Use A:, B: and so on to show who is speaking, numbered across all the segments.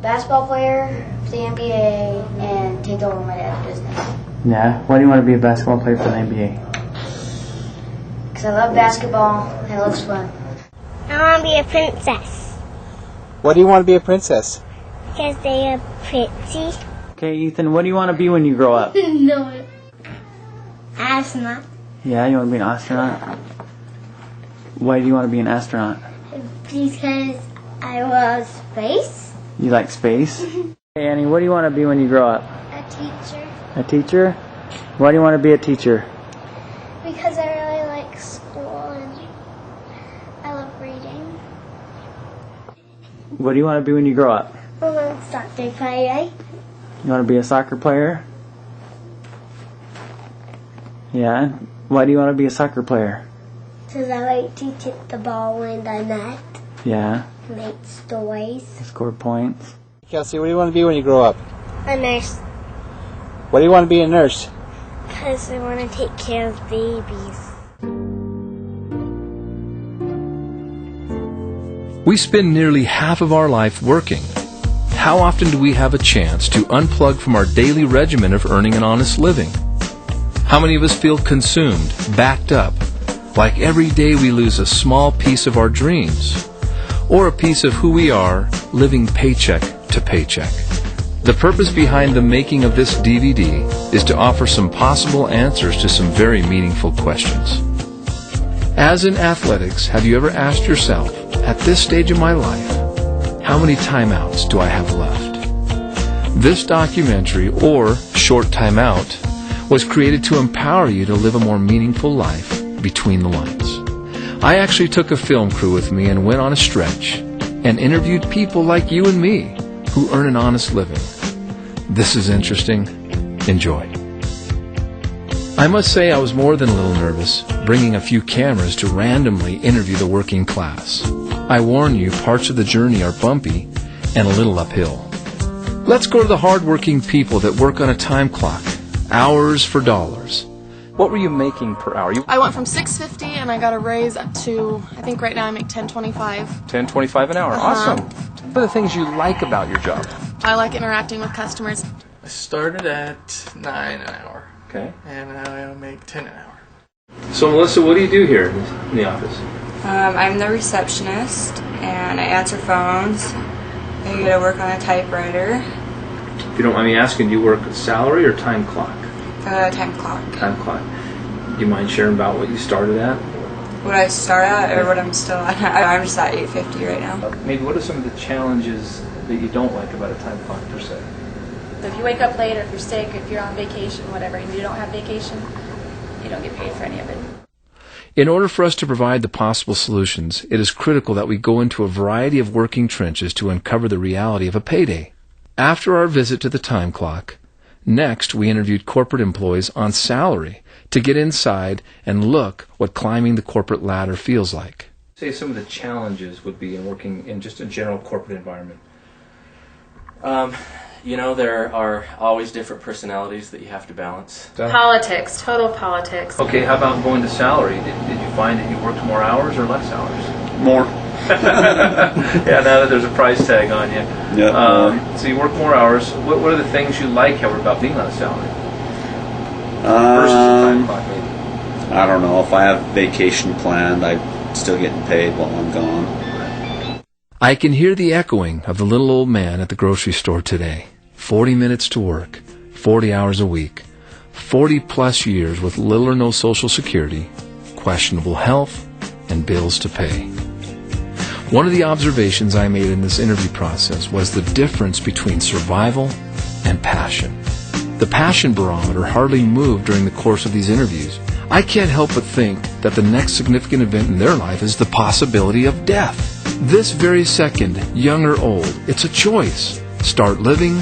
A: basketball player for the NBA and take over my dad's business.
B: Yeah? Why do you want to be a basketball player for the NBA?
A: Because I love basketball and it looks fun.
C: I want to be a princess.
D: Why do you want to be a princess?
C: Because they are pretty.
B: Okay, Ethan, what do you want to be when you grow up?
C: No. Astronaut.
B: Yeah, you want to be an astronaut? Why do you want to be an astronaut?
C: Because I love space.
B: You like space? Hey, Annie, what do you want to be when you grow up?
C: A teacher.
B: A teacher? Why do you want to be a teacher?
C: Because I really like school and I love reading.
B: What do you want to be when you grow up?
C: I want to soccer player.
B: You want to be a soccer player? Yeah? Why do you want to be a soccer player?
C: Because I like to kick the ball in the net.
B: Yeah?
C: Make stories.
B: Score points.
D: Kelsey, what do you want to be when you grow up?
C: A nurse.
D: Why do you want to be a nurse?
C: Because I want to take care of babies.
E: We spend nearly half of our life working. How often do we have a chance to unplug from our daily regimen of earning an honest living? How many of us feel consumed, backed up, like every day we lose a small piece of our dreams, or a piece of who we are, living paycheck to paycheck? The purpose behind the making of this DVD is to offer some possible answers to some very meaningful questions. As in athletics, have you ever asked yourself, at this stage of my life, how many timeouts do I have left? This documentary, or Short Timeout, was created to empower you to live a more meaningful life between the lines. I actually took a film crew with me and went on a stretch and interviewed people like you and me who earn an honest living. This is interesting. Enjoy. I must say I was more than a little nervous, bringing a few cameras to randomly interview the working class. I warn you, parts of the journey are bumpy and a little uphill. Let's go to the hard-working people that work on a time clock, hours for dollars. What were you making per hour?
F: I went from $6.50 and I got a raise up to, I think right now I make $10.25.
E: $10.25 an hour. Awesome. What are the things you like about your job?
F: I like interacting with customers.
G: I started at $9 an hour.
E: Okay.
G: And I make $10 an hour.
E: So Melissa, what do you do here in the office?
H: I'm the receptionist, and I answer phones. I get to work on a typewriter.
E: If you don't mind me asking, do you work salary or time clock?
H: Time clock.
E: Time clock. Do you mind sharing about what you started at?
H: What I start at, or what I'm still at? I'm just at $8.50 right now.
E: Maybe what are some of the challenges that you don't like about a time clock per se?
I: If you wake up late, or if you're sick, if you're on vacation, whatever, and you don't have vacation, you don't get paid for any of it.
E: In order for us to provide the possible solutions, it is critical that we go into a variety of working trenches to uncover the reality of a payday. After our visit to the time clock, next we interviewed corporate employees on salary to get inside and look what climbing the corporate ladder feels like. Say some of the challenges would be in working in just a general corporate environment.
J: There are always different personalities that you have to balance.
I: Politics, total politics.
E: Okay, how about going to salary? Did you find that you worked more hours or less hours?
K: More.
E: Yeah, now that there's a price tag on you.
K: Yeah.
E: So you work more hours. What are the things you like, however, about being on a salary? Versus a time clock, maybe?
K: I don't know. If I have vacation planned, I'm still getting paid while I'm gone.
E: I can hear the echoing of the little old man at the grocery store today. 40 minutes to work, 40 hours a week, 40 plus years with little or no social security, questionable health, and bills to pay. One of the observations I made in this interview process was the difference between survival and passion. The passion barometer hardly moved during the course of these interviews. I can't help but think that the next significant event in their life is the possibility of death. This very second, young or old, it's a choice. Start living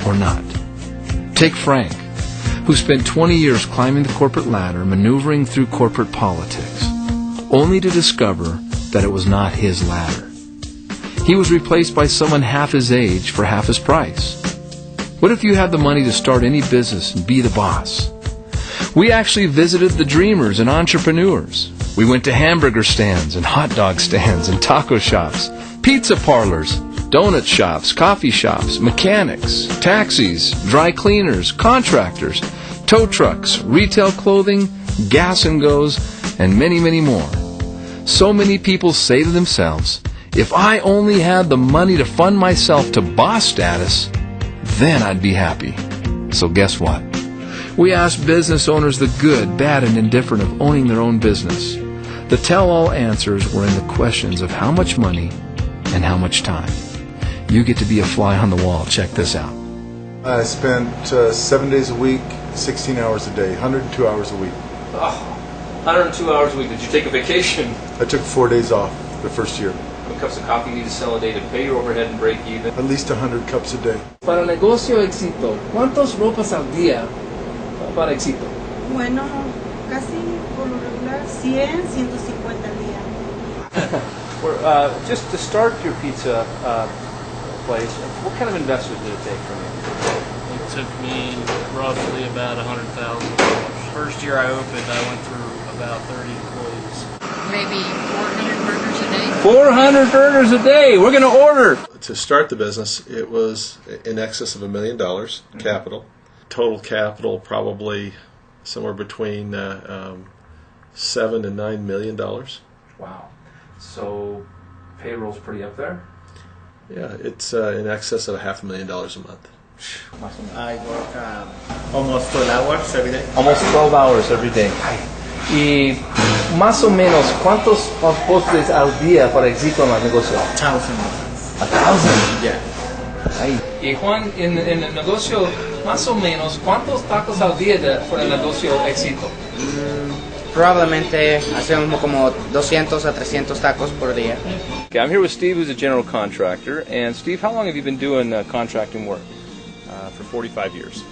E: or not. Take Frank, who spent 20 years climbing the corporate ladder, maneuvering through corporate politics, only to discover that it was not his ladder. He was replaced by someone half his age for half his price. What if you had the money to start any business and be the boss? We actually visited the dreamers and entrepreneurs. We went to hamburger stands and hot dog stands and taco shops, pizza parlors, donut shops, coffee shops, mechanics, taxis, dry cleaners, contractors, tow trucks, retail clothing, gas and goes, and many, many more. So many people say to themselves, if I only had the money to fund myself to boss status, then I'd be happy. So guess what? We asked business owners the good, bad, and indifferent of owning their own business. The tell-all answers were in the questions of how much money and how much time. You get to be a fly on the wall. Check this out.
L: I spent 7 days a week, 16 hours a day, 102 hours a week.
E: Oh, 102 hours a week. Did you take a vacation?
L: I took 4 days off the first year.
E: How many cups of coffee you need to sell a day to pay your overhead and break even?
L: At least 100 cups a day.
M: Para negocio éxito, ¿cuántos ropas al día para éxito?
N: Bueno, casi por lo regular 100, 150 al día.
O: Just to start your pizza place, what kind of investment did it take from you?
P: It took me roughly about $100,000. First year I opened, I went through about 30 employees.
Q: Maybe 400 burgers a day.
O: 400 burgers a day. We're going to order.
R: To start the business, it was in excess of $1 million capital. Total capital probably somewhere between $7 and $9 million.
J: Wow. So payroll's pretty up there?
R: Yeah, it's in excess of $500,000 a month.
S: I work almost 12 hours every day.
O: Almost 12 hours every day. Y más o menos, ¿cuántos postres al día para éxito en el negocio?
S: 1,000.
O: 1,000?
S: Yeah.
O: Ay.
M: Y Juan, en el negocio, más o menos, ¿cuántos tacos al día por el negocio éxito?
T: Probablemente hacemos como 200 a 300 tacos por día.
O: Okay, I'm here with Steve, who's a general contractor. And Steve, how long have you been doing contracting work?
U: For 45 years.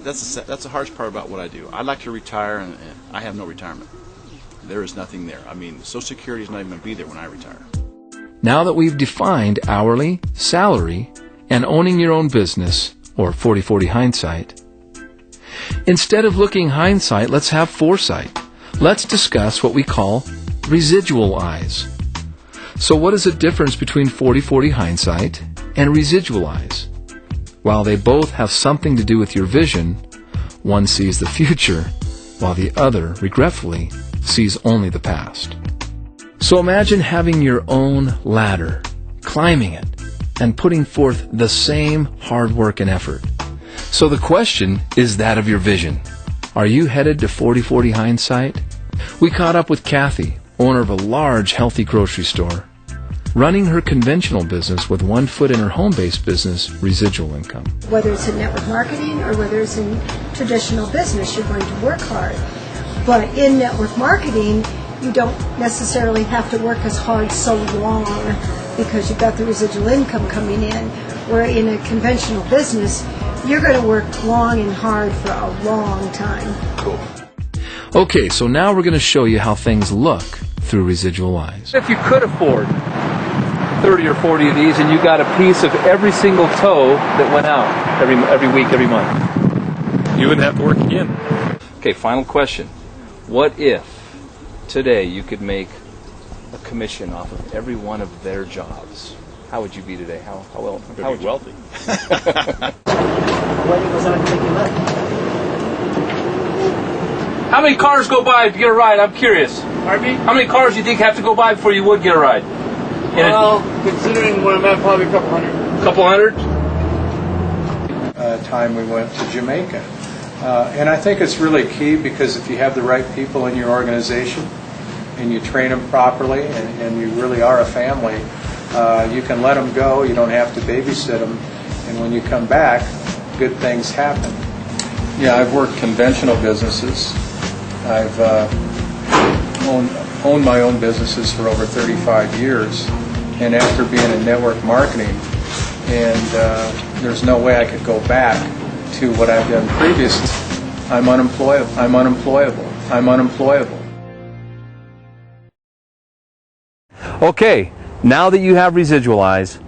U: That's the hardest part about what I do. I'd like to retire, and I have no retirement. There is nothing there. I mean, Social Security is not even going to be there when I retire.
E: Now that we've defined hourly, salary, and owning your own business, or 40-40 hindsight, instead of looking hindsight, let's have foresight. Let's discuss what we call residual eyes. So what is the difference between 40-40 hindsight and residual eyes? While they both have something to do with your vision, one sees the future, while the other, regretfully, sees only the past. So imagine having your own ladder, climbing it, and putting forth the same hard work and effort. So the question is that of your vision. Are you headed to 40-40 hindsight? We caught up with Kathy, owner of a large, healthy grocery store, running her conventional business with one foot in her home-based business, residual income.
V: Whether it's in network marketing or whether it's in traditional business, you're going to work hard. But in network marketing, you don't necessarily have to work as hard so long because you've got the residual income coming in. Where in a conventional business, you're going to work long and hard for a long time.
E: Cool. Okay, so now we're going to show you how things look through residual eyes.
O: If you could afford 30 or 40 of these and you got a piece of every single toe that went out every week, every month,
E: you wouldn't have to work again.
O: Okay, final question. What if today you could make a commission off of every one of their jobs? How would you be today? How well? How would you be wealthy? How many cars go by to get a ride? I'm curious.
P: Pardon me?
O: How many cars do you think have to go by before you would get a ride?
P: Well, considering what I'm at, probably a couple hundred.
O: Couple hundred?
W: Time we went to Jamaica. And I think it's really key because if you have the right people in your organization and you train them properly and you really are a family, you can let them go. You don't have to babysit them. And when you come back, good things happen. Yeah, I've worked conventional businesses. I've owned my own businesses for over 35 years. And after being in network marketing, and there's no way I could go back to what I've done previously. I'm unemployable. I'm unemployable. I'm unemployable.
E: Okay, now that you have residual eyes,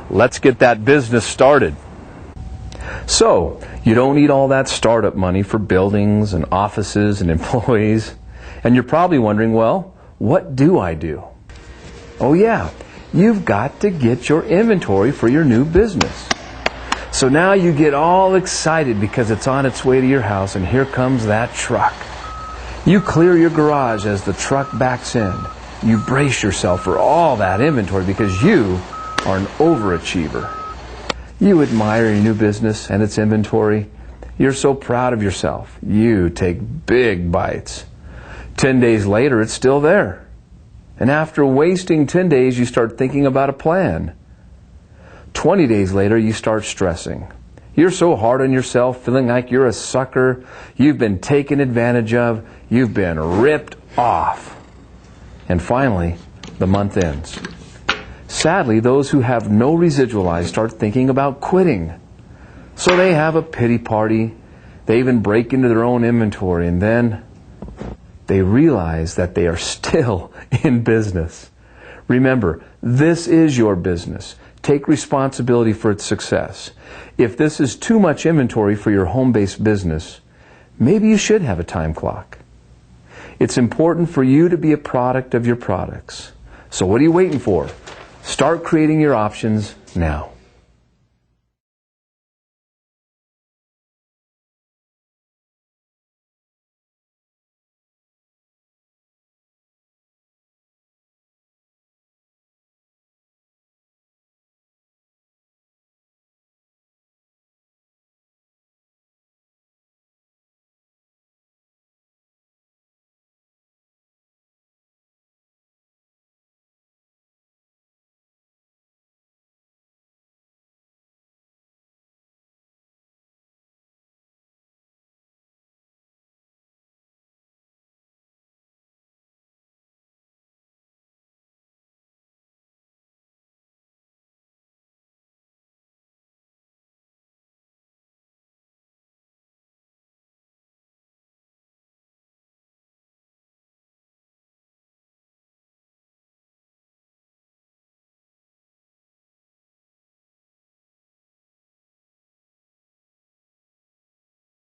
E: let's get that business started. So, you don't need all that startup money for buildings and offices and employees. And you're probably wondering, well, what do I do? Oh yeah, you've got to get your inventory for your new business. So now you get all excited because it's on its way to your house, and here comes that truck. You clear your garage as the truck backs in. You brace yourself for all that inventory because you are an overachiever. You admire your new business and its inventory. You're so proud of yourself. You take big bites. 10 days later, it's still there. And after wasting 10 days, you start thinking about a plan. 20 days later, you start stressing. You're so hard on yourself, feeling like you're a sucker. You've been taken advantage of. You've been ripped off. And finally, the month ends. Sadly, those who have no residual eyes start thinking about quitting. So they have a pity party. They even break into their own inventory, and then they realize that they are still in business. Remember, this is your business. Take responsibility for its success. If this is too much inventory for your home-based business, maybe you should have a time clock. It's important for you to be a product of your products. So what are you waiting for? Start creating your options now.